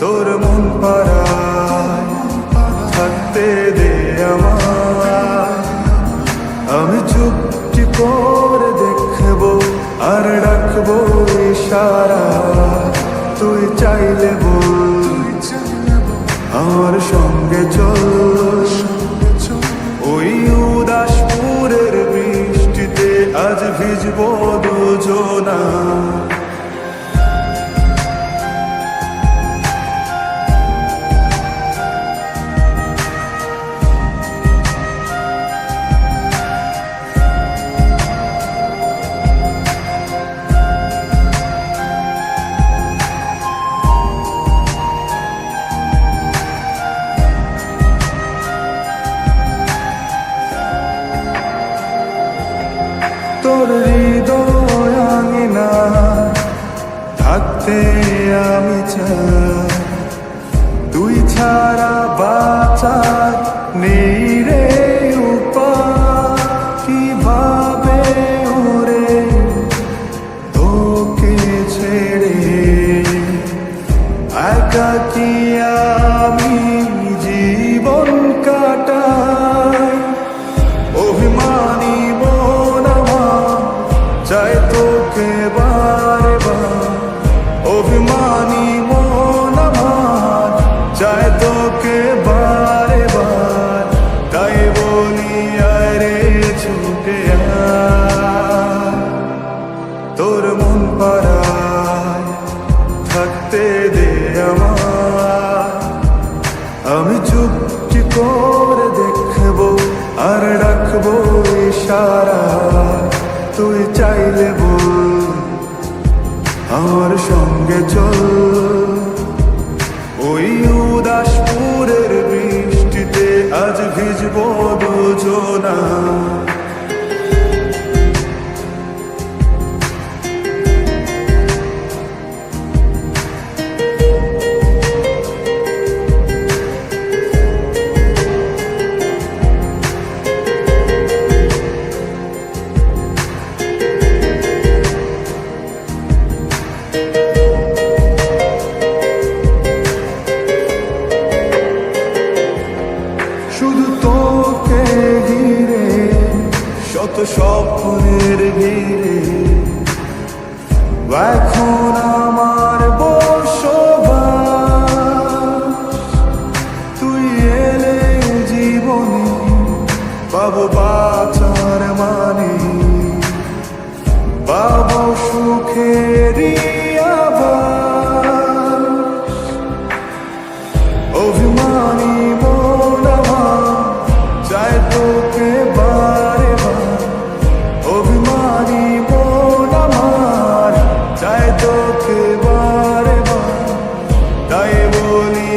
তোর মন পাড়ায় থাকতে দে আমায়, আমি চুপটি করে দেখবো আর ডাকবো ইশারা, তুই চাইলে বল আমার সঙ্গে চল। ওই উদাসপুরের বৃষ্টিতে আজ ভিজবো দুজনা। তোর হৃদয় আঙিনা থাকতে আমি চাই, তুই ছাড়া বাঁচার নেই রে উপায়। কিভাবে ওরে তোকে ছেড়ে একাকী আমি জীবন কাটাই। অভিমানী চাই তোকে বারে বার, অভিমানী মন আমার চাই তোকে বারে বার। তাই বলি আরে ছুটে আয়, তোর মন পাড়ায় থাকতে দে আমায়, আমি চুপটি করে দেখবো আর ডাকবো ইশারা, তুই চাইলে বল আমার সঙ্গে চল। ওই উদাসপুরের বৃষ্টিতে আজ ভিজবো দুজনা। শুধু তোকে ঘিরে শত স্বপ্নের ভিড়ে এখন আমার বসবাস। তুই এলে জীবনে পাবো বাঁচার মানে, পাবো সুখেরই আভাস। অভিমানী চাই তোকে বারে বার, অভিমানী মন আমার চাই তোকে বারে বার। তাই বলি